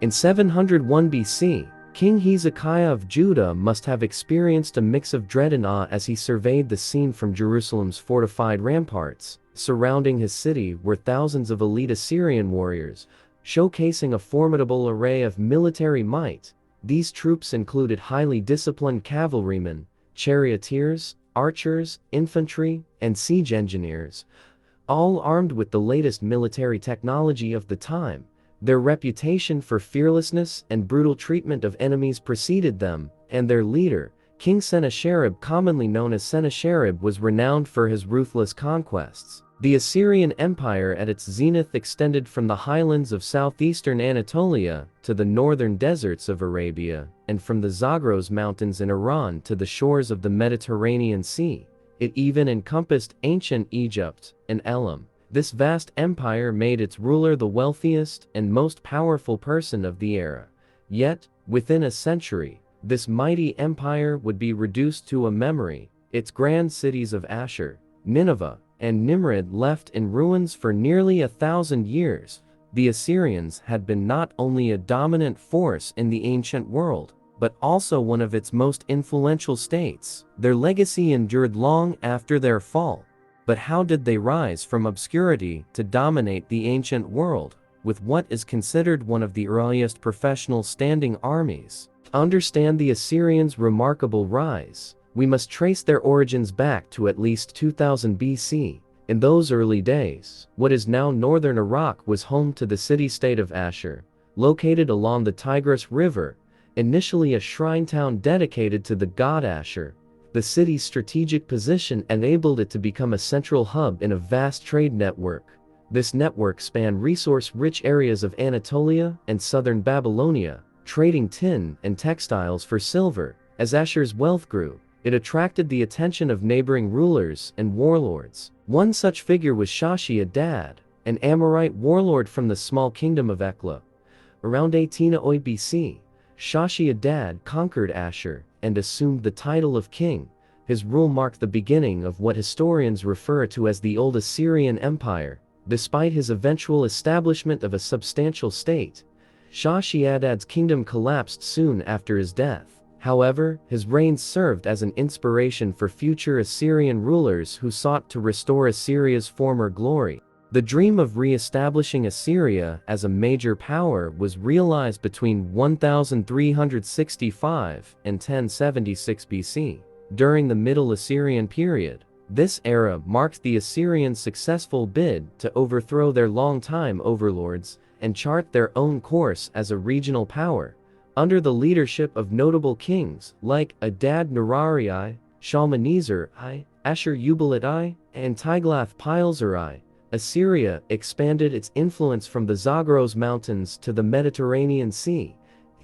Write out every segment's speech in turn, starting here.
In 701 BC, King Hezekiah of Judah must have experienced a mix of dread and awe as he surveyed the scene from Jerusalem's fortified ramparts. Surrounding his city were thousands of elite Assyrian warriors, showcasing a formidable array of military might. These troops included highly disciplined cavalrymen, charioteers, archers, infantry, and siege engineers, all armed with the latest military technology of the time. Their reputation for fearlessness and brutal treatment of enemies preceded them, and their leader, King Sennacherib, commonly known as Sennacherib, was renowned for his ruthless conquests. The Assyrian Empire at its zenith extended from the highlands of southeastern Anatolia to the northern deserts of Arabia, and from the Zagros Mountains in Iran to the shores of the Mediterranean Sea. It even encompassed ancient Egypt and Elam. This vast empire made its ruler the wealthiest and most powerful person of the era. Yet, within a century, this mighty empire would be reduced to a memory, its grand cities of Ashur, Nineveh, and Nimrud left in ruins for nearly 1,000 years. The Assyrians had been not only a dominant force in the ancient world, but also one of its most influential states. Their legacy endured long after their fall. But how did they rise from obscurity to dominate the ancient world, with what is considered one of the earliest professional standing armies? To understand the Assyrians' remarkable rise, we must trace their origins back to at least 2000 BC. In those early days, what is now northern Iraq was home to the city-state of Ashur, located along the Tigris River, initially a shrine town dedicated to the god Ashur. The city's strategic position enabled it to become a central hub in a vast trade network. This network spanned resource-rich areas of Anatolia and southern Babylonia, trading tin and textiles for silver. As Ashur's wealth grew, it attracted the attention of neighboring rulers and warlords. One such figure was Ashurnasirpal, an Amorite warlord from the small kingdom of Ekla. Around 1800 BC, Ashurnasirpal conquered Ashur and assumed the title of king. His rule marked the beginning of what historians refer to as the Old Assyrian Empire. Despite his eventual establishment of a substantial state, Ashurnasirpal's kingdom collapsed soon after his death. However, his reign served as an inspiration for future Assyrian rulers who sought to restore Assyria's former glory. The dream of re-establishing Assyria as a major power was realized between 1365 and 1076 BC. During the Middle Assyrian period, this era marked the Assyrians' successful bid to overthrow their longtime overlords and chart their own course as a regional power. Under the leadership of notable kings like Adad-nirari I, Shalmaneser I, Ashur-uballit I, and Tiglath-Pileser I, Assyria expanded its influence from the Zagros Mountains to the Mediterranean Sea.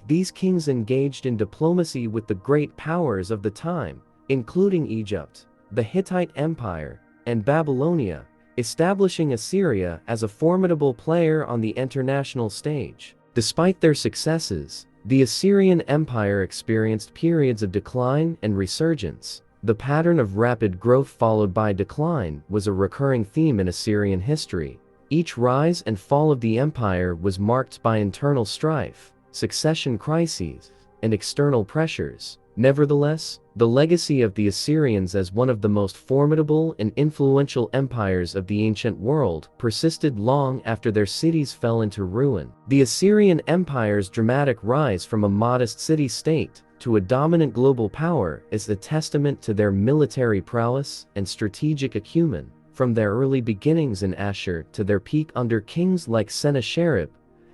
These kings engaged in diplomacy with the great powers of the time, including Egypt, the Hittite Empire, and Babylonia, establishing Assyria as a formidable player on the international stage. Despite their successes, the Assyrian Empire experienced periods of decline and resurgence. The pattern of rapid growth followed by decline was a recurring theme in Assyrian history. Each rise and fall of the empire was marked by internal strife, succession crises, and external pressures. Nevertheless, the legacy of the Assyrians as one of the most formidable and influential empires of the ancient world persisted long after their cities fell into ruin. The Assyrian Empire's dramatic rise from a modest city-state to a dominant global power is a testament to their military prowess and strategic acumen. From their early beginnings in Ashur to their peak under kings like Sennacherib,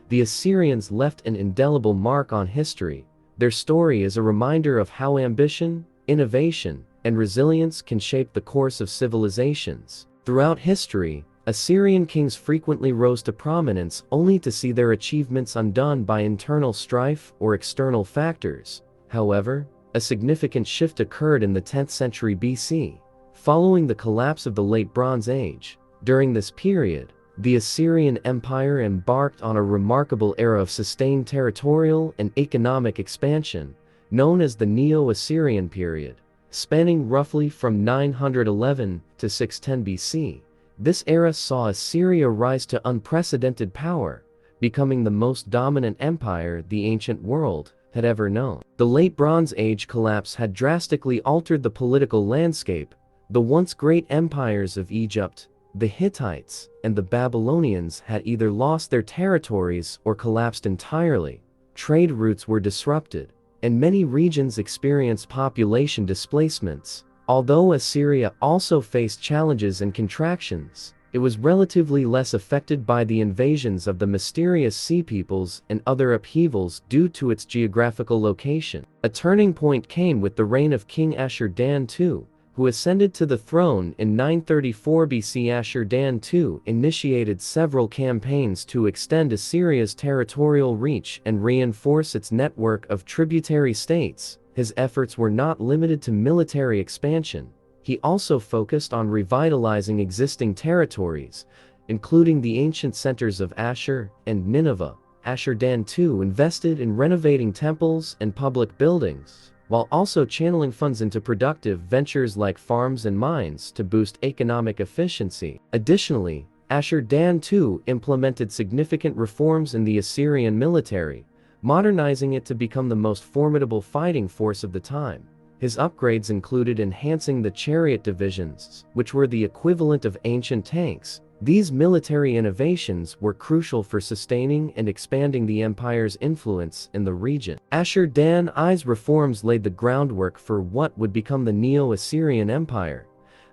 the Assyrians left an indelible mark on history. Their story is a reminder of how ambition, innovation, and resilience can shape the course of civilizations. Throughout history, Assyrian kings frequently rose to prominence only to see their achievements undone by internal strife or external factors. However, a significant shift occurred in the 10th century BC, following the collapse of the Late Bronze Age. During this period, the Assyrian Empire embarked on a remarkable era of sustained territorial and economic expansion, known as the Neo-Assyrian period. Spanning roughly from 911 to 610 BC, this era saw Assyria rise to unprecedented power. becoming the most dominant empire the ancient world had ever known. The Late Bronze Age collapse had drastically altered the political landscape. The once great empires of Egypt, the Hittites, and the Babylonians had either lost their territories or collapsed entirely. Trade routes were disrupted, and many regions experienced population displacements. Although Assyria also faced challenges and contractions, it was relatively less affected by the invasions of the mysterious Sea Peoples and other upheavals due to its geographical location. A turning point came with the reign of King Ashurdan II, who ascended to the throne in 934 BC. Ashurdan II initiated several campaigns to extend Assyria's territorial reach and reinforce its network of tributary states. His efforts were not limited to military expansion. He also focused on revitalizing existing territories, including the ancient centers of Ashur and Nineveh. Ashurdan II invested in renovating temples and public buildings, while also channeling funds into productive ventures like farms and mines to boost economic efficiency. Additionally, Ashurdan II implemented significant reforms in the Assyrian military, modernizing it to become the most formidable fighting force of the time. His upgrades included enhancing the chariot divisions, which were the equivalent of ancient tanks. These military innovations were crucial for sustaining and expanding the empire's influence in the region. Ashurdan I's reforms laid the groundwork for what would become the Neo-Assyrian Empire,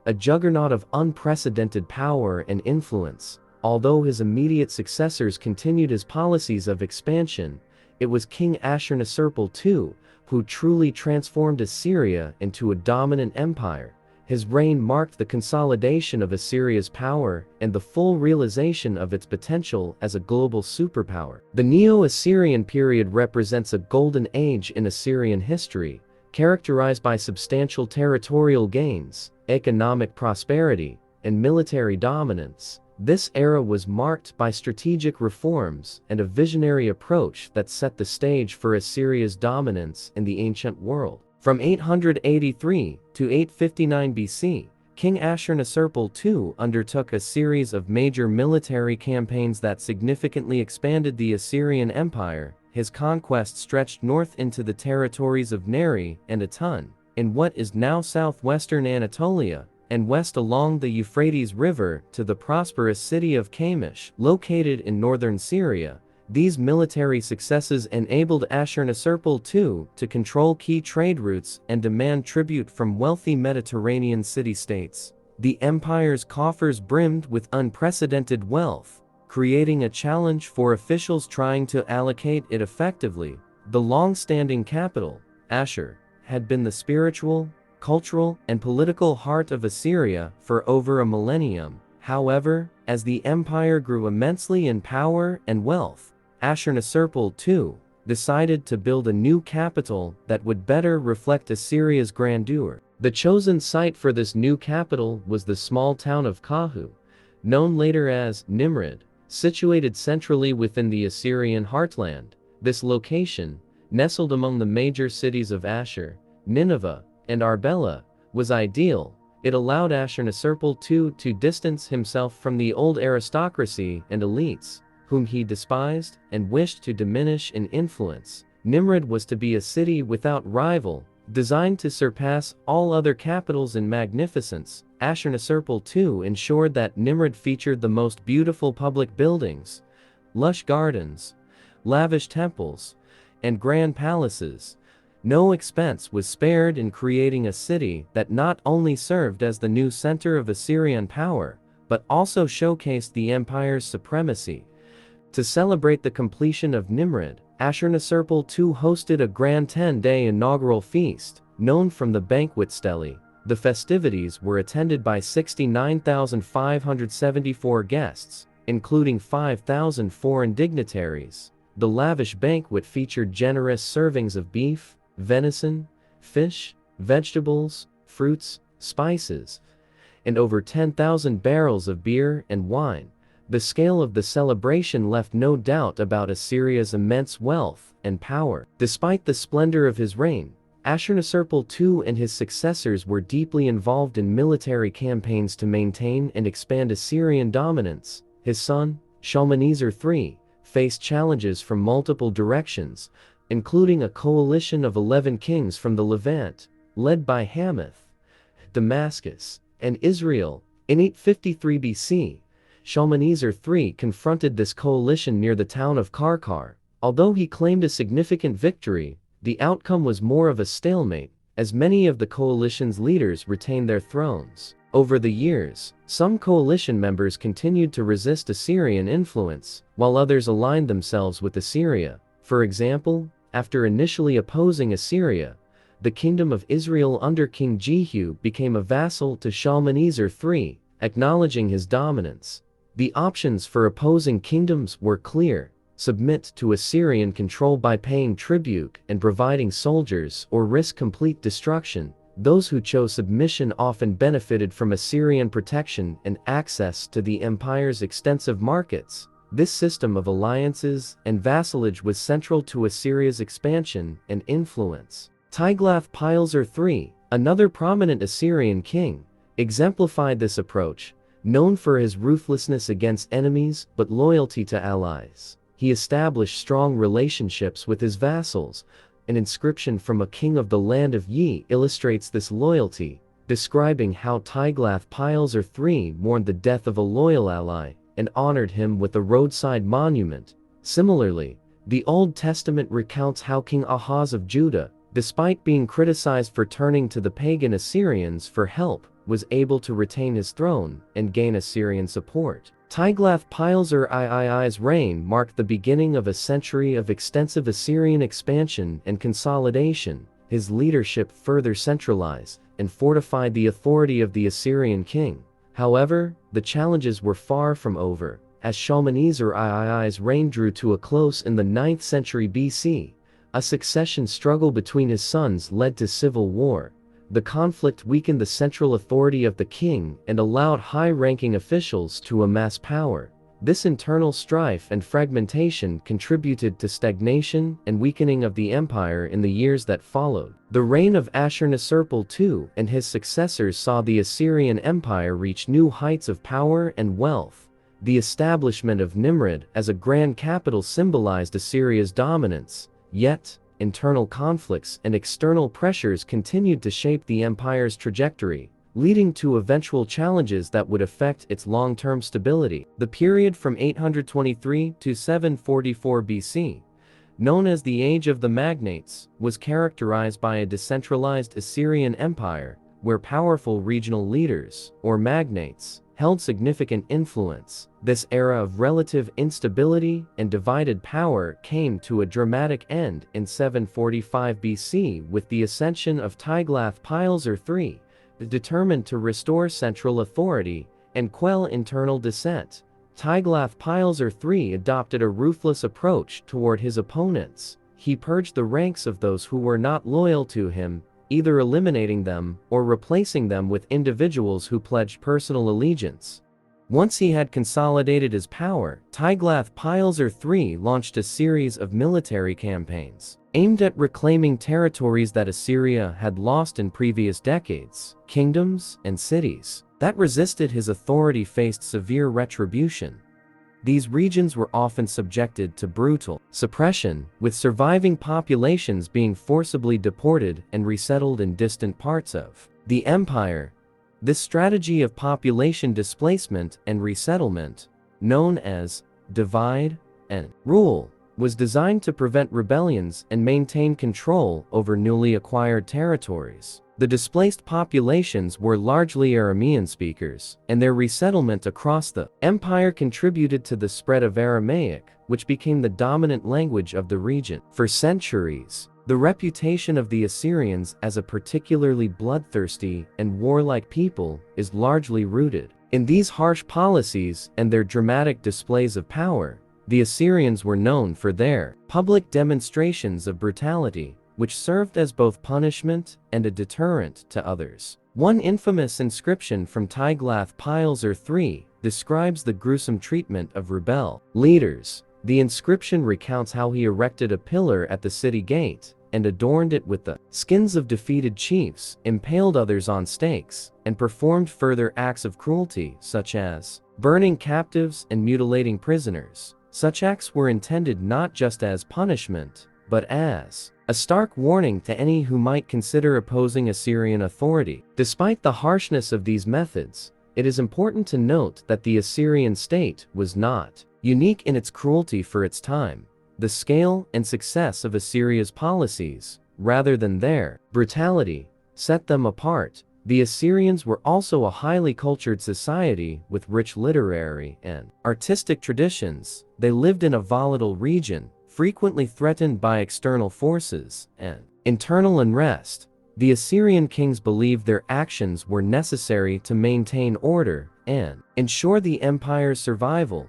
a juggernaut of unprecedented power and influence. Although his immediate successors continued his policies of expansion, it was King Ashurnasirpal II who truly transformed Assyria into a dominant empire. His reign marked the consolidation of Assyria's power and the full realization of its potential as a global superpower. The Neo-Assyrian period represents a golden age in Assyrian history, characterized by substantial territorial gains, economic prosperity, and military dominance. This era was marked by strategic reforms and a visionary approach that set the stage for Assyria's dominance in the ancient world. From 883 to 859 BC, King Ashurnasirpal II undertook a series of major military campaigns that significantly expanded the Assyrian Empire. His conquests stretched north into the territories of Neri and Atun, in what is now southwestern Anatolia, and west along the Euphrates River to the prosperous city of Kamish, located in northern Syria. These military successes enabled Ashurnasirpal II to control key trade routes and demand tribute from wealthy Mediterranean city-states. The empire's coffers brimmed with unprecedented wealth, creating a challenge for officials trying to allocate it effectively. The long-standing capital, Ashur, had been the spiritual, cultural, and political heart of Assyria for over a millennium. However, as the empire grew immensely in power and wealth, Ashurnasirpal II decided to build a new capital that would better reflect Assyria's grandeur. The chosen site for this new capital was the small town of Kahu, known later as Nimrud, situated centrally within the Assyrian heartland. This location, nestled among the major cities of Ashur, Nineveh, and Arbela, was ideal. It allowed Ashurnasirpal II to distance himself from the old aristocracy and elites, whom he despised and wished to diminish in influence. Nimrud was to be a city without rival, designed to surpass all other capitals in magnificence. Ashurnasirpal II ensured that Nimrud featured the most beautiful public buildings, lush gardens, lavish temples, and grand palaces. No expense was spared in creating a city that not only served as the new center of Assyrian power, but also showcased the empire's supremacy. To celebrate the completion of Nimrud, Ashurnasirpal II hosted a grand 10-day inaugural feast, known from the banquet stele. The festivities were attended by 69,574 guests, including 5,000 foreign dignitaries. The lavish banquet featured generous servings of beef, venison, fish, vegetables, fruits, spices, and over 10,000 barrels of beer and wine. The scale of the celebration left no doubt about Assyria's immense wealth and power. Despite the splendor of his reign, Ashurnasirpal II and his successors were deeply involved in military campaigns to maintain and expand Assyrian dominance. His son, Shalmaneser III, faced challenges from multiple directions, including a coalition of 11 kings from the Levant, led by Hamath, Damascus, and Israel. In 853 BC, Shalmaneser III confronted this coalition near the town of Karkar. Although he claimed a significant victory, the outcome was more of a stalemate, as many of the coalition's leaders retained their thrones. Over the years, some coalition members continued to resist Assyrian influence, while others aligned themselves with Assyria. For example, after initially opposing Assyria, the kingdom of Israel under King Jehu became a vassal to Shalmaneser III, acknowledging his dominance. The options for opposing kingdoms were clear: submit to Assyrian control by paying tribute and providing soldiers, or risk complete destruction. Those who chose submission often benefited from Assyrian protection and access to the empire's extensive markets. This system of alliances and vassalage was central to Assyria's expansion and influence. Tiglath-Pileser III, another prominent Assyrian king, exemplified this approach. Known for his ruthlessness against enemies but loyalty to allies, he established strong relationships with his vassals. An inscription from a king of the land of Yi illustrates this loyalty, describing how Tiglath-Pileser III mourned the death of a loyal ally and honored him with a roadside monument. Similarly, the Old Testament recounts how King Ahaz of Judah, despite being criticized for turning to the pagan Assyrians for help, was able to retain his throne and gain Assyrian support. Tiglath-Pileser III's reign marked the beginning of a century of extensive Assyrian expansion and consolidation. His leadership further centralized and fortified the authority of the Assyrian king. However, the challenges were far from over. As Shalmaneser III's reign drew to a close in the 9th century BC, a succession struggle between his sons led to civil war. The conflict weakened the central authority of the king and allowed high-ranking officials to amass power. This internal strife and fragmentation contributed to stagnation and weakening of the empire in the years that followed. The reign of Ashurnasirpal II and his successors saw the Assyrian Empire reach new heights of power and wealth. The establishment of Nimrud as a grand capital symbolized Assyria's dominance. Yet, internal conflicts and external pressures continued to shape the empire's trajectory, leading to eventual challenges that would affect its long-term stability. The period from 823 to 744 BC, known as the Age of the Magnates, was characterized by a decentralized Assyrian empire, where powerful regional leaders, or magnates, held significant influence. This era of relative instability and divided power came to a dramatic end in 745 BC with the ascension of Tiglath-Pileser III, determined to restore central authority and quell internal dissent. Tiglath-Pileser III adopted a ruthless approach toward his opponents. He purged the ranks of those who were not loyal to him, either eliminating them or replacing them with individuals who pledged personal allegiance. Once he had consolidated his power, Tiglath-Pileser III launched a series of military campaigns aimed at reclaiming territories that Assyria had lost in previous decades. Kingdoms and cities that resisted his authority faced severe retribution. These regions were often subjected to brutal suppression, with surviving populations being forcibly deported and resettled in distant parts of the empire. This strategy of population displacement and resettlement, known as divide and rule, was designed to prevent rebellions and maintain control over newly acquired territories. The displaced populations were largely Aramean speakers, and their resettlement across the empire contributed to the spread of Aramaic, which became the dominant language of the region. For centuries, the reputation of the Assyrians as a particularly bloodthirsty and warlike people is largely rooted in these harsh policies and their dramatic displays of power. The Assyrians were known for their public demonstrations of brutality, which served as both punishment and a deterrent to others. One infamous inscription from Tiglath-Pileser III describes the gruesome treatment of rebel leaders. The inscription recounts how he erected a pillar at the city gate and adorned it with the skins of defeated chiefs, impaled others on stakes, and performed further acts of cruelty such as burning captives and mutilating prisoners. Such acts were intended not just as punishment, but as a stark warning to any who might consider opposing Assyrian authority. Despite the harshness of these methods, it is important to note that the Assyrian state was not unique in its cruelty for its time. The scale and success of Assyria's policies, rather than their brutality, set them apart. The Assyrians were also a highly cultured society with rich literary and artistic traditions. They lived in a volatile region, frequently threatened by external forces and internal unrest. The Assyrian kings believed their actions were necessary to maintain order and ensure the empire's survival.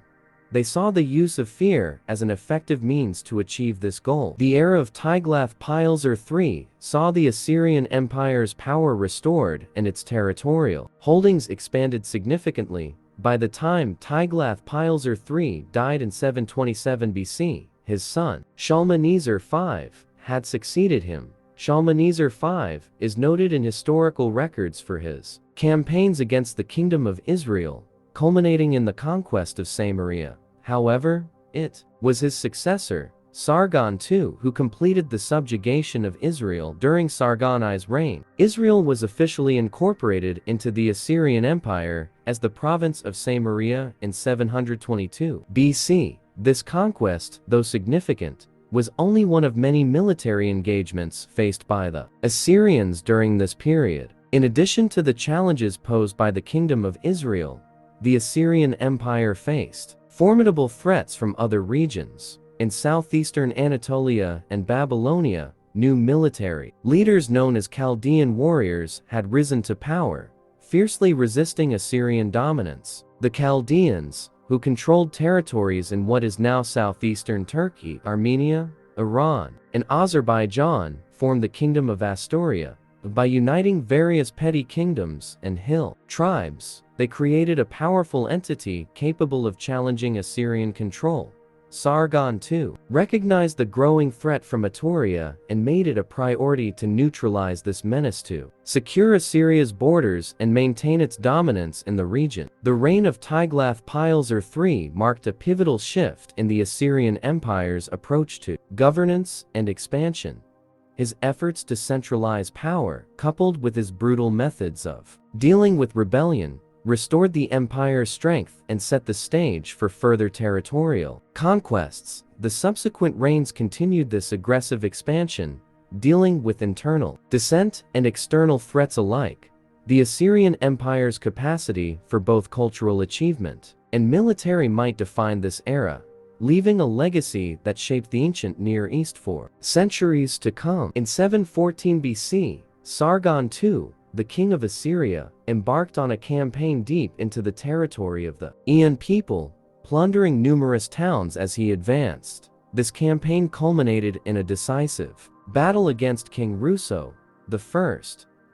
They saw the use of fear as an effective means to achieve this goal. The era of Tiglath-Pileser III saw the Assyrian Empire's power restored and its territorial holdings expanded significantly. By the time Tiglath-Pileser III died in 727 BC, his son, Shalmaneser V, had succeeded him. Shalmaneser V is noted in historical records for his campaigns against the Kingdom of Israel, culminating in the conquest of Samaria. However, it was his successor, Sargon II, who completed the subjugation of Israel during Sargon I's reign. Israel was officially incorporated into the Assyrian Empire as the province of Samaria in 722 BC. This conquest, though significant, was only one of many military engagements faced by the Assyrians during this period. In addition to the challenges posed by the Kingdom of Israel, the Assyrian Empire faced formidable threats from other regions. In southeastern Anatolia and Babylonia, new military leaders known as Chaldean warriors had risen to power, fiercely resisting Assyrian dominance. The Chaldeans, who controlled territories in what is now southeastern Turkey, Armenia, Iran, and Azerbaijan, formed the Kingdom of Asturia. By uniting various petty kingdoms and hill tribes, they created a powerful entity capable of challenging Assyrian control. Sargon II recognized the growing threat from Etruria and made it a priority to neutralize this menace to secure Assyria's borders and maintain its dominance in the region. The reign of Tiglath-Pileser III marked a pivotal shift in the Assyrian Empire's approach to governance and expansion. His efforts to centralize power, coupled with his brutal methods of dealing with rebellion, restored the empire's strength and set the stage for further territorial conquests. The subsequent reigns continued this aggressive expansion, dealing with internal dissent and external threats alike. The Assyrian Empire's capacity for both cultural achievement and military might defined this era, leaving a legacy that shaped the ancient Near East for centuries to come. In 714 BC, Sargon II, the king of Assyria, embarked on a campaign deep into the territory of the Aeon people, plundering numerous towns as he advanced. This campaign culminated in a decisive battle against King Ruso I,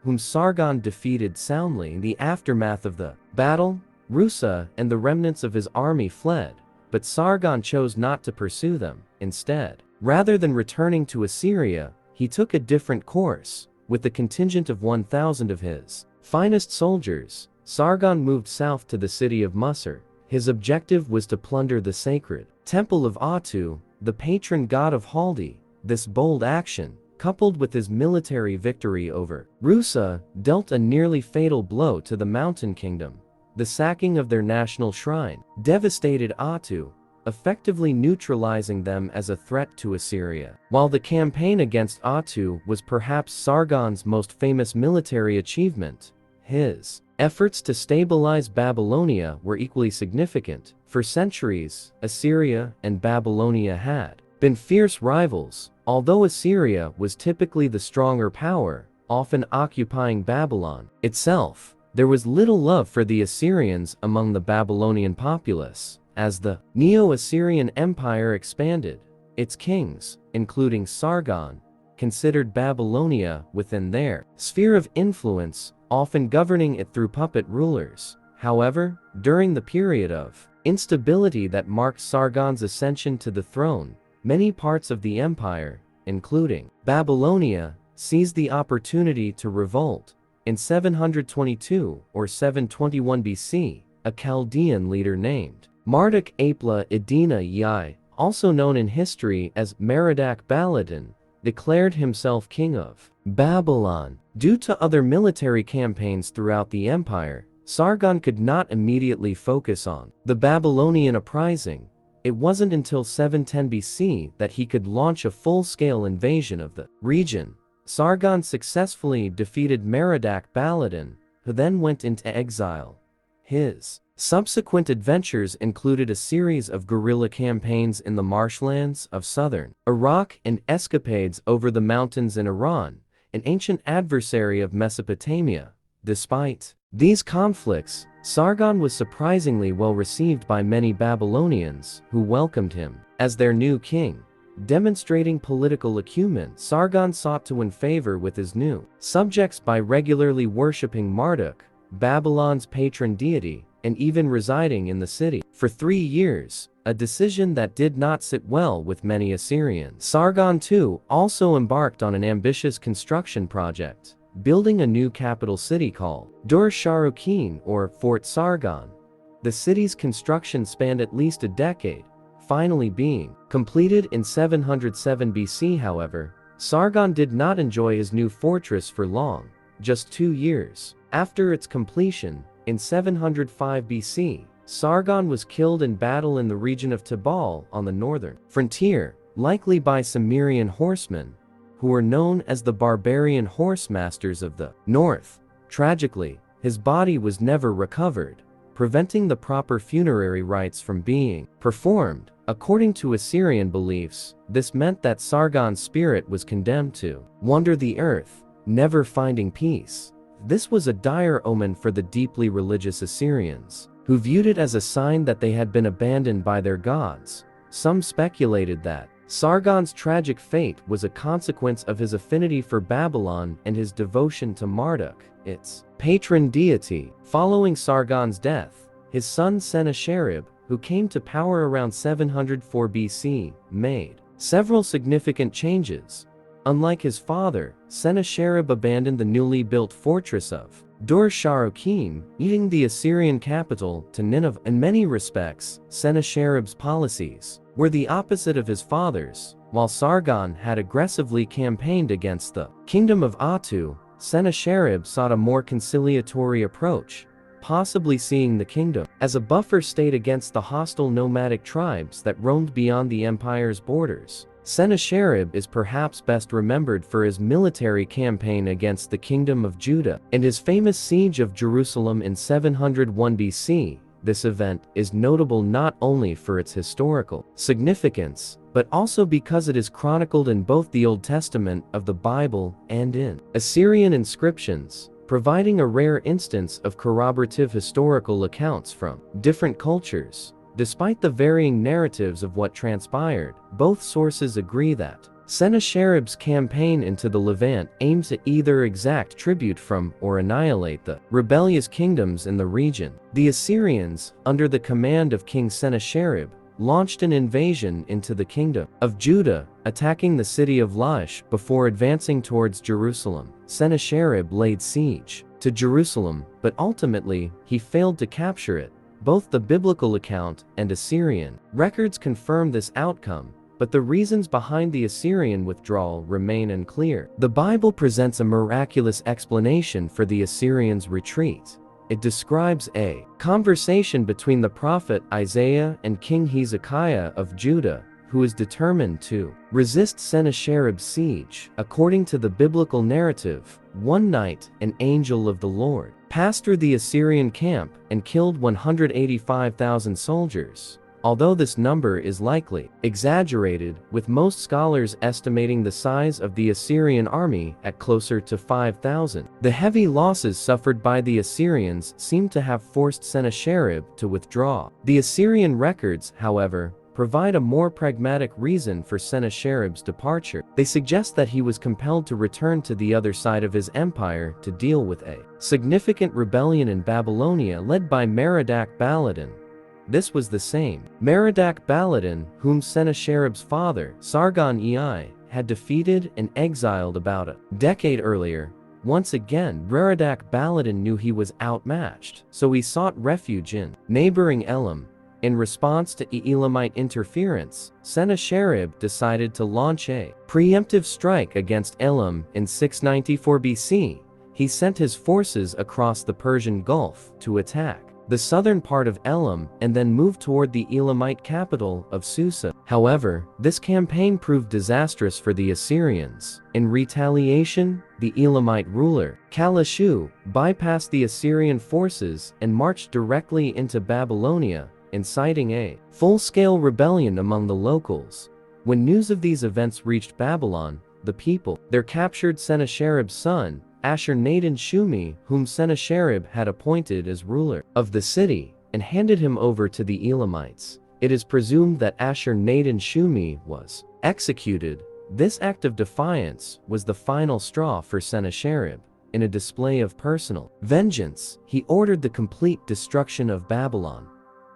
whom Sargon defeated soundly. In the aftermath of the battle, Rusa and the remnants of his army fled, but Sargon chose not to pursue them. Instead, rather than returning to Assyria, he took a different course. With a contingent of 1,000 of his finest soldiers, Sargon moved south to the city of Musur. His objective was to plunder the sacred temple of Atu, the patron god of Haldi. This bold action, coupled with his military victory over Rusa, dealt a nearly fatal blow to the mountain kingdom. The sacking of their national shrine devastated Atu, effectively neutralizing them as a threat to Assyria. While the campaign against Atu was perhaps Sargon's most famous military achievement, his efforts to stabilize Babylonia were equally significant. For centuries, Assyria and Babylonia had been fierce rivals. Although Assyria was typically the stronger power, often occupying Babylon itself, there was little love for the Assyrians among the Babylonian populace. As the Neo-Assyrian Empire expanded, its kings, including Sargon, considered Babylonia within their sphere of influence, often governing it through puppet rulers. However, during the period of instability that marked Sargon's ascension to the throne, many parts of the empire, including Babylonia, seized the opportunity to revolt. In 722 or 721 BC, a Chaldean leader named Marduk-Apla-Iddina-Yi, also known in history as Merodach-Baladan, declared himself king of Babylon. Due to other military campaigns throughout the empire, Sargon could not immediately focus on the Babylonian uprising. It wasn't until 710 BC that he could launch a full-scale invasion of the region. Sargon successfully defeated Merodach-Baladan, who then went into exile. His subsequent adventures included a series of guerrilla campaigns in the marshlands of southern Iraq and escapades over the mountains in Iran, an ancient adversary of Mesopotamia. Despite these conflicts, Sargon was surprisingly well received by many Babylonians, who welcomed him as their new king. Demonstrating political acumen, Sargon sought to win favor with his new subjects by regularly worshipping Marduk, Babylon's patron deity, and even residing in the city for 3 years, a decision that did not sit well with many Assyrians. Sargon II also embarked on an ambitious construction project, building a new capital city called Dur-Sharrukin, or Fort Sargon. The city's construction spanned at least a decade, finally being completed in 707 BC. However, Sargon did not enjoy his new fortress for long, just 2 years. After its completion, in 705 BC, Sargon was killed in battle in the region of Tabal on the northern frontier, likely by Cimmerian horsemen, who were known as the barbarian horse masters of the north. Tragically, his body was never recovered, preventing the proper funerary rites from being performed. According to Assyrian beliefs, this meant that Sargon's spirit was condemned to wander the earth, never finding peace. This was a dire omen for the deeply religious Assyrians, who viewed it as a sign that they had been abandoned by their gods. Some speculated that Sargon's tragic fate was a consequence of his affinity for Babylon and his devotion to Marduk, its patron deity. Following Sargon's death, his son Sennacherib, who came to power around 704 BC, made several significant changes. Unlike his father, Sennacherib abandoned the newly built fortress of Dur-Sharrukin, leading the Assyrian capital to Nineveh. In many respects, Sennacherib's policies were the opposite of his father's. While Sargon had aggressively campaigned against the kingdom of Atu, Sennacherib sought a more conciliatory approach, possibly seeing the kingdom as a buffer state against the hostile nomadic tribes that roamed beyond the empire's borders. Sennacherib is perhaps best remembered for his military campaign against the kingdom of Judah and his famous siege of Jerusalem in 701 BC. This event is notable not only for its historical significance, but also because it is chronicled in both the Old Testament of the Bible and in Assyrian inscriptions, providing a rare instance of corroborative historical accounts from different cultures. Despite the varying narratives of what transpired, both sources agree that Sennacherib's campaign into the Levant aimed to either exact tribute from or annihilate the rebellious kingdoms in the region. The Assyrians, under the command of King Sennacherib, launched an invasion into the kingdom of Judah, attacking the city of Laish before advancing towards Jerusalem. Sennacherib laid siege to Jerusalem, but ultimately, he failed to capture it. Both the biblical account and Assyrian records confirm this outcome, but the reasons behind the Assyrian withdrawal remain unclear. The Bible presents a miraculous explanation for the Assyrians' retreat. It describes a conversation between the prophet Isaiah and King Hezekiah of Judah, who is determined to resist Sennacherib's siege. According to the biblical narrative, one night an angel of the Lord passed through the Assyrian camp and killed 185,000 soldiers. Although this number is likely exaggerated, with most scholars estimating the size of the Assyrian army at closer to 5,000. The heavy losses suffered by the Assyrians seem to have forced Sennacherib to withdraw. The Assyrian records, however, provide a more pragmatic reason for Sennacherib's departure. They suggest that he was compelled to return to the other side of his empire to deal with a significant rebellion in Babylonia led by Merodach-Baladan. This was the same Merodach-Baladan whom Sennacherib's father, Sargon II, had defeated and exiled about a decade earlier. Once again, Merodach-Baladan knew he was outmatched, so he sought refuge in neighboring Elam. In response to Elamite interference, Sennacherib decided to launch a preemptive strike against Elam in 694 BC. He sent his forces across the Persian Gulf to attack the southern part of Elam and then moved toward the Elamite capital of Susa. However, this campaign proved disastrous for the Assyrians. In retaliation, the Elamite ruler, Kalashu, bypassed the Assyrian forces and marched directly into Babylonia, inciting a full-scale rebellion among the locals. When news of these events reached Babylon, the people there captured Sennacherib's son, Ashurnasirpal, whom Sennacherib had appointed as ruler of the city, and handed him over to the Elamites. It is presumed that Ashurnasirpal was executed. This act of defiance was the final straw for Sennacherib. In a display of personal vengeance, he ordered the complete destruction of Babylon.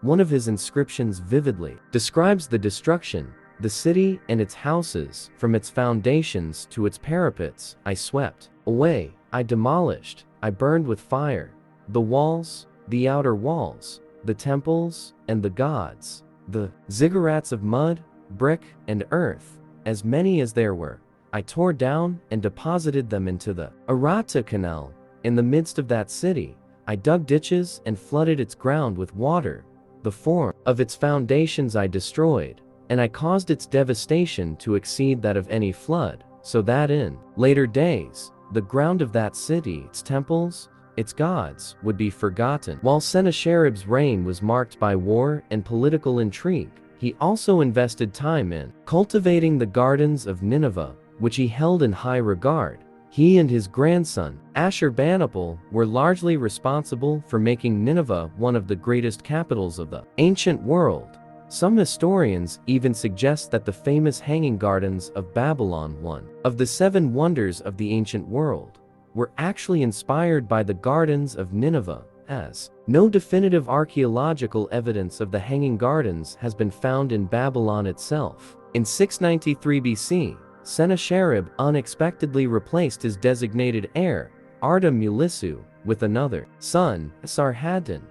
One of his inscriptions vividly describes the destruction: the city and its houses, from its foundations to its parapets, I swept away, I demolished, I burned with fire. The walls, the outer walls, the temples, and the gods, the ziggurats of mud, brick, and earth, as many as there were, I tore down and deposited them into the Arata Canal. In the midst of that city, I dug ditches and flooded its ground with water. The form of its foundations I destroyed, and I caused its devastation to exceed that of any flood, so that in later days, the ground of that city, its temples, its gods, would be forgotten. While Sennacherib's reign was marked by war and political intrigue, he also invested time in cultivating the gardens of Nineveh, which he held in high regard. He and his grandson, Ashurbanipal, were largely responsible for making Nineveh one of the greatest capitals of the ancient world. Some historians even suggest that the famous Hanging Gardens of Babylon, one of the 7 wonders of the ancient world, were actually inspired by the gardens of Nineveh, as no definitive archaeological evidence of the Hanging Gardens has been found in Babylon itself. In 693 BC, Sennacherib unexpectedly replaced his designated heir, Arda-Mulisu, with another son, Esarhaddon.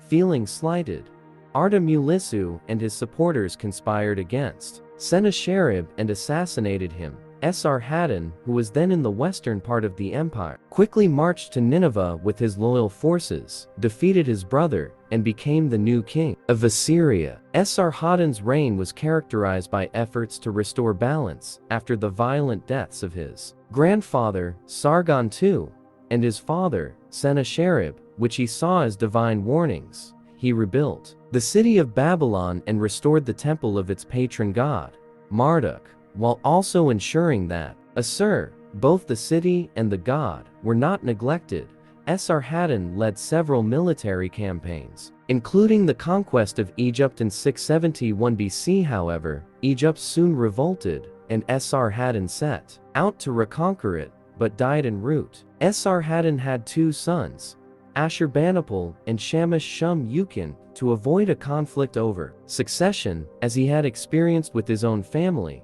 Feeling slighted, Arda-Mulisu and his supporters conspired against Sennacherib and assassinated him. Esarhaddon, who was then in the western part of the empire, quickly marched to Nineveh with his loyal forces, defeated his brother, and became the new king of Assyria. Esarhaddon's reign was characterized by efforts to restore balance after the violent deaths of his grandfather, Sargon II, and his father, Sennacherib, which he saw as divine warnings. He rebuilt the city of Babylon and restored the temple of its patron god, Marduk, while also ensuring that Assur, both the city and the god, were not neglected. Esarhaddon led several military campaigns, including the conquest of Egypt in 671 BC. However, Egypt soon revolted, and Esarhaddon set out to reconquer it, but died en route. Esarhaddon had 2 sons, Ashurbanipal and Shamash-shum-ukin. To avoid a conflict over succession, as he had experienced with his own family,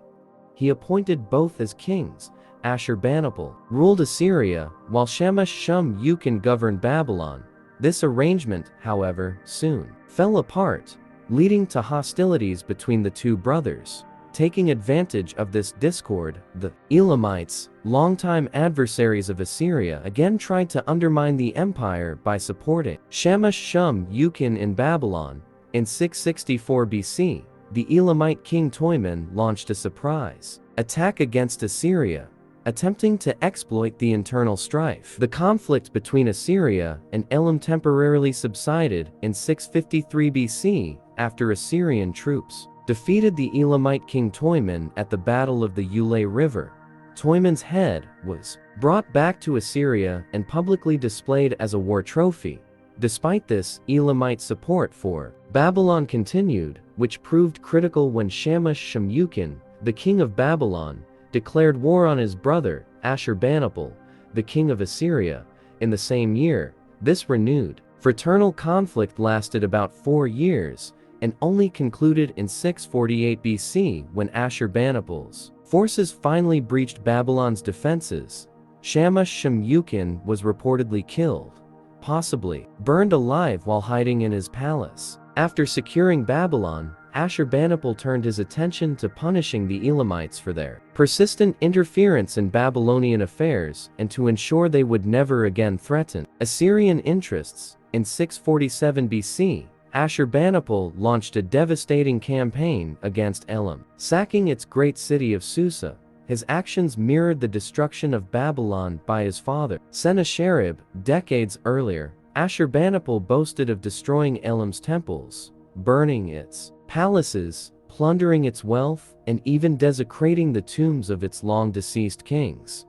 he appointed both as kings. Ashurbanipal ruled Assyria, while Shamash-shum-ukin governed Babylon. This arrangement, however, soon fell apart, leading to hostilities between the 2 brothers. Taking advantage of this discord, the Elamites, longtime adversaries of Assyria, again tried to undermine the empire by supporting Shamash-shum-ukin in Babylon. In 664 BC, the Elamite king Toyman launched a surprise attack against Assyria, attempting to exploit the internal strife. The conflict between Assyria and Elam temporarily subsided in 653 BC after Assyrian troops defeated the Elamite king Toyman at the Battle of the Ulai River. Toyman's head was brought back to Assyria and publicly displayed as a war trophy. Despite this, Elamite support for Babylon continued, which proved critical when Shamash-shum-ukin, the king of Babylon, declared war on his brother, Ashurbanipal, the king of Assyria. In the same year, this renewed fraternal conflict lasted about 4 years, and only concluded in 648 BC when Ashurbanipal's forces finally breached Babylon's defenses. Shamash-shum-ukin was reportedly killed, possibly burned alive while hiding in his palace. After securing Babylon, Ashurbanipal turned his attention to punishing the Elamites for their persistent interference in Babylonian affairs and to ensure they would never again threaten Assyrian interests. In 647 BC, Ashurbanipal launched a devastating campaign against Elam, sacking its great city of Susa. His actions mirrored the destruction of Babylon by his father, Sennacherib. Decades earlier, Ashurbanipal boasted of destroying Elam's temples, burning its palaces, plundering its wealth, and even desecrating the tombs of its long-deceased kings.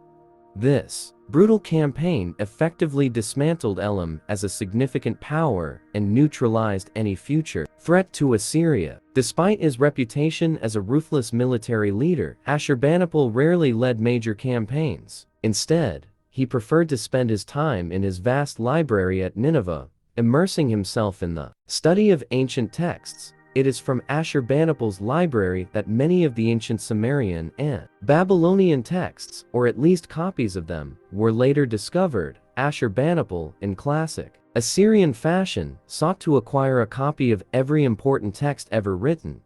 This brutal campaign effectively dismantled Elam as a significant power and neutralized any future threat to Assyria. Despite his reputation as a ruthless military leader, Ashurbanipal rarely led major campaigns. Instead, he preferred to spend his time in his vast library at Nineveh, immersing himself in the study of ancient texts. It is from Ashurbanipal's library that many of the ancient Sumerian and Babylonian texts, or at least copies of them, were later discovered. Ashurbanipal, in classic Assyrian fashion, sought to acquire a copy of every important text ever written.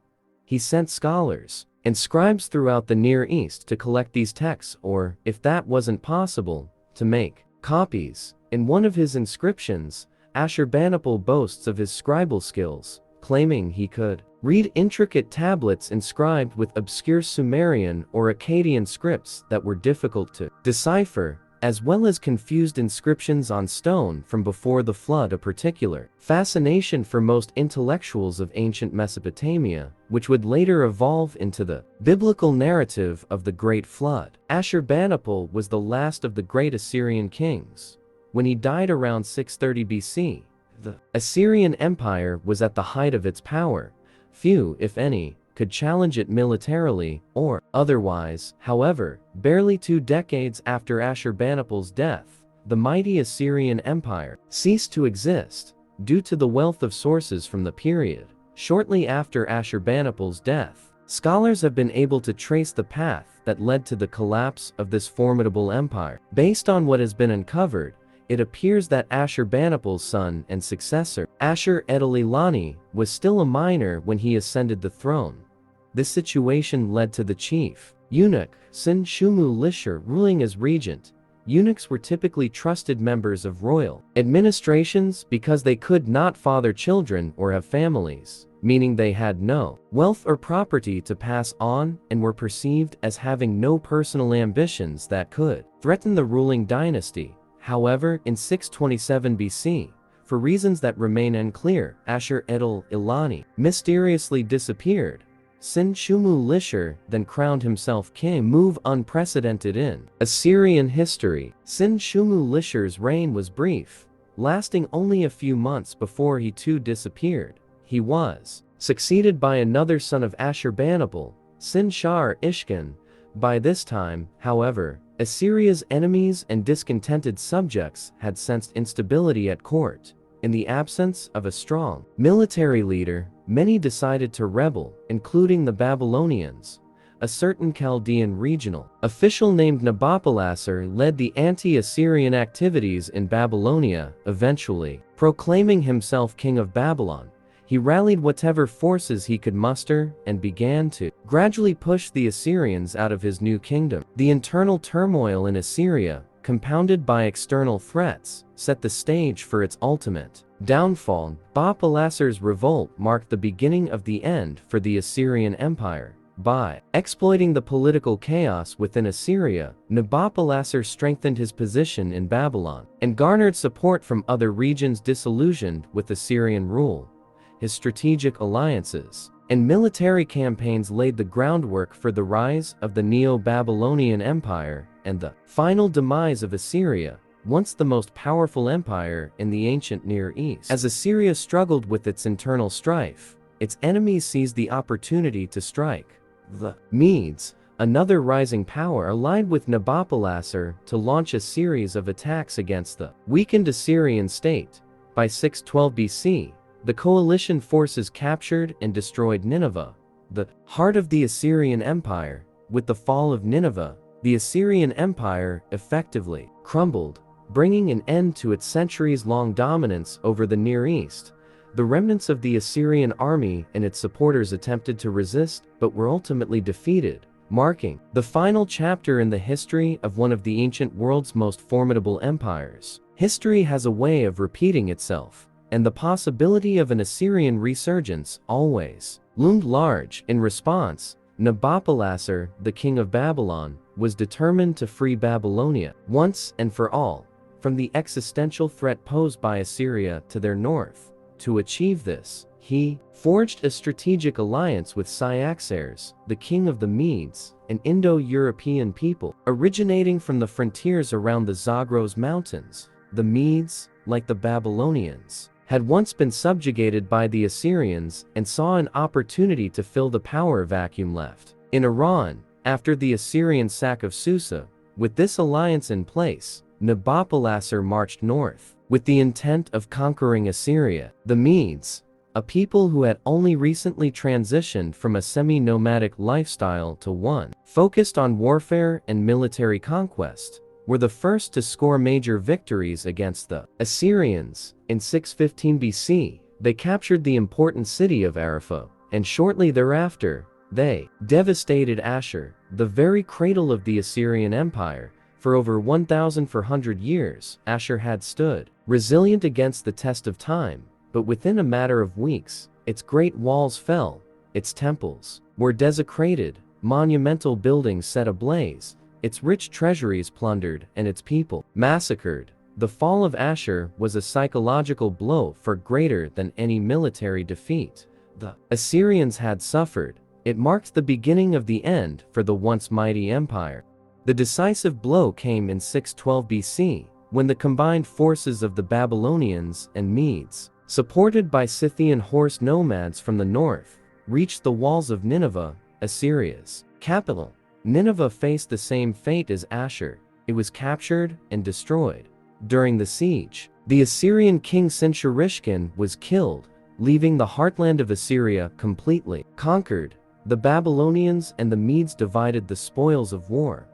He sent scholars and scribes throughout the Near East to collect these texts, or, if that wasn't possible, to make copies. In one of his inscriptions, Ashurbanipal boasts of his scribal skills, claiming he could read intricate tablets inscribed with obscure Sumerian or Akkadian scripts that were difficult to decipher, as well as confused inscriptions on stone from before the flood. A particular fascination for most intellectuals of ancient Mesopotamia, which would later evolve into the biblical narrative of the Great Flood. Ashurbanipal was the last of the great Assyrian kings. When he died around 630 BC, the Assyrian Empire was at the height of its power. Few, if any, could challenge it militarily or otherwise. However, barely 2 decades after Ashurbanipal's death, the mighty Assyrian Empire ceased to exist due to the wealth of sources from the period. Shortly after Ashurbanipal's death, scholars have been able to trace the path that led to the collapse of this formidable empire. Based on what has been uncovered, it appears that Ashurbanipal's son and successor, Ashur-etil-ilani, was still a minor when he ascended the throne. This situation led to the chief eunuch, Sin-shumu-lishur, ruling as regent. Eunuchs were typically trusted members of royal administrations because they could not father children or have families, meaning they had no wealth or property to pass on and were perceived as having no personal ambitions that could threaten the ruling dynasty. However, in 627 BC, for reasons that remain unclear, Ashur-etil-ilani mysteriously disappeared. Sin-shumu-lishur then crowned himself king, move unprecedented in Assyrian history. Sin-shumu-lishur's reign was brief, lasting only a few months before he too disappeared. He was succeeded by another son of Ashurbanipal, Sin-shar-ishkun. By this time, however, Assyria's enemies and discontented subjects had sensed instability at court. In the absence of a strong military leader, many decided to rebel, including the Babylonians. A certain Chaldean regional official named Nabopolassar led the anti-Assyrian activities in Babylonia, eventually proclaiming himself king of Babylon. He rallied whatever forces he could muster and began to gradually push the Assyrians out of his new kingdom. The internal turmoil in Assyria, compounded by external threats, set the stage for its ultimate downfall. Nabopolassar's revolt marked the beginning of the end for the Assyrian Empire. By exploiting the political chaos within Assyria, Nabopolassar strengthened his position in Babylon and garnered support from other regions disillusioned with Assyrian rule. His strategic alliances and military campaigns laid the groundwork for the rise of the Neo-Babylonian Empire and the final demise of Assyria, once the most powerful empire in the ancient Near East. As Assyria struggled with its internal strife, its enemies seized the opportunity to strike. The Medes, another rising power, allied with Nabopolassar to launch a series of attacks against the weakened Assyrian state. By 612 BC, the coalition forces captured and destroyed Nineveh, the heart of the Assyrian Empire. With the fall of Nineveh, the Assyrian Empire effectively crumbled. bringing an end to its centuries-long dominance over the Near East. The remnants of the Assyrian army and its supporters attempted to resist, but were ultimately defeated, marking the final chapter in the history of one of the ancient world's most formidable empires. History has a way of repeating itself, and the possibility of an Assyrian resurgence always loomed large. In response, Nabopolassar, the king of Babylon, was determined to free Babylonia once and for all from the existential threat posed by Assyria to their north. To achieve this, he forged a strategic alliance with Cyaxares, the king of the Medes, an Indo-European people originating from the frontiers around the Zagros Mountains. The Medes, like the Babylonians, had once been subjugated by the Assyrians and saw an opportunity to fill the power vacuum left in Iran after the Assyrian sack of Susa. With this alliance in place, Nabopolassar marched north with the intent of conquering Assyria. The Medes, a people who had only recently transitioned from a semi-nomadic lifestyle to one focused on warfare and military conquest, were the first to score major victories against the Assyrians. In 615 BC, they captured the important city of Arapha, and shortly thereafter, they devastated Ashur, the very cradle of the Assyrian Empire. For over 1,400 years, Ashur had stood resilient against the test of time, but within a matter of weeks, its great walls fell, its temples were desecrated, monumental buildings set ablaze, its rich treasuries plundered, and its people massacred. The fall of Ashur was a psychological blow far greater than any military defeat the Assyrians had suffered. It marked the beginning of the end for the once mighty empire. The decisive blow came in 612 BC, when the combined forces of the Babylonians and Medes, supported by Scythian horse nomads from the north, reached the walls of Nineveh, Assyria's capital. Nineveh faced the same fate as Ashur. It was captured and destroyed. During the siege, the Assyrian king Sennacherib was killed, leaving the heartland of Assyria completely conquered. The Babylonians and the Medes divided the spoils of war,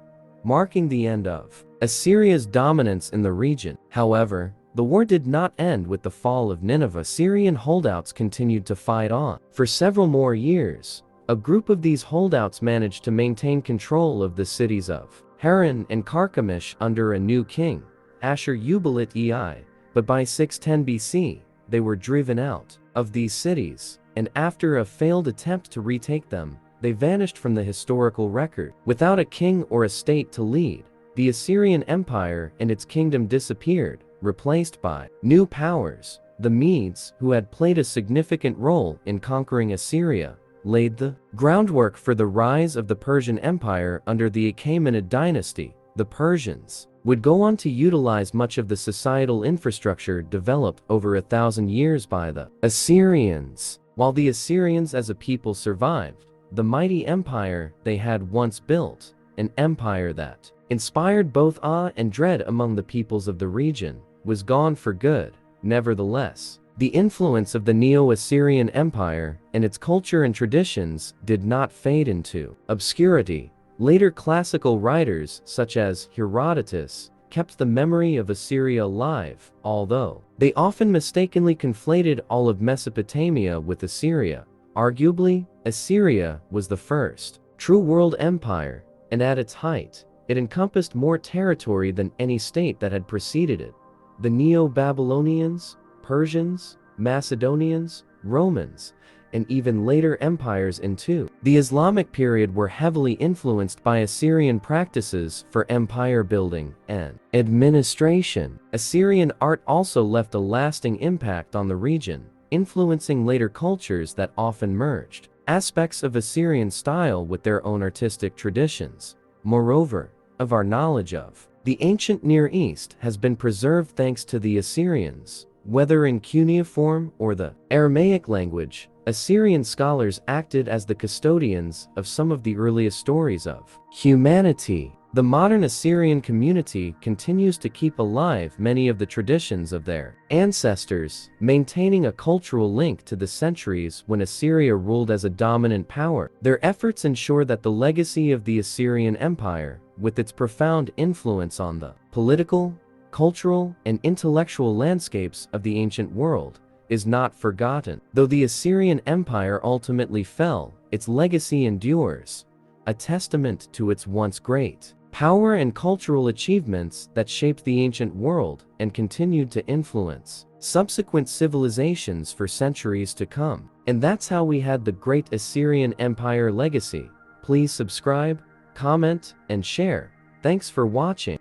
marking the end of Assyria's dominance in the region. However, the war did not end with the fall of Nineveh. Assyrian holdouts continued to fight on. For several more years, a group of these holdouts managed to maintain control of the cities of Haran and Carchemish under a new king, Ashur-uballit-ei, but by 610 BC, they were driven out of these cities, and after a failed attempt to retake them, they vanished from the historical record. Without a king or a state to lead, the Assyrian Empire and its kingdom disappeared, replaced by new powers. The Medes, who had played a significant role in conquering Assyria, laid the groundwork for the rise of the Persian Empire under the Achaemenid dynasty. The Persians would go on to utilize much of the societal infrastructure developed over 1,000 years by the Assyrians. While the Assyrians as a people survived, the mighty empire they had once built, an empire that inspired both awe and dread among the peoples of the region, was gone for good. Nevertheless, the influence of the Neo-Assyrian Empire and its culture and traditions did not fade into obscurity. Later classical writers, such as Herodotus, kept the memory of Assyria alive, although they often mistakenly conflated all of Mesopotamia with Assyria. Arguably, Assyria was the first true world empire, and at its height, it encompassed more territory than any state that had preceded it. The Neo-Babylonians, Persians, Macedonians, Romans, and even later empires into the Islamic period were heavily influenced by Assyrian practices for empire building and administration. Assyrian art also left a lasting impact on the region, influencing later cultures that often merged aspects of Assyrian style with their own artistic traditions. Moreover, of our knowledge of the ancient Near East has been preserved thanks to the Assyrians. Whether in cuneiform or the Aramaic language, Assyrian scholars acted as the custodians of some of the earliest stories of humanity. The modern Assyrian community continues to keep alive many of the traditions of their ancestors, maintaining a cultural link to the centuries when Assyria ruled as a dominant power. Their efforts ensure that the legacy of the Assyrian Empire, with its profound influence on the political, cultural, and intellectual landscapes of the ancient world, is not forgotten. Though the Assyrian Empire ultimately fell, its legacy endures, a testament to its once great power and cultural achievements that shaped the ancient world and continued to influence subsequent civilizations for centuries to come. And that's how we had the Great Assyrian Empire legacy. Please subscribe, comment, and share. Thanks for watching.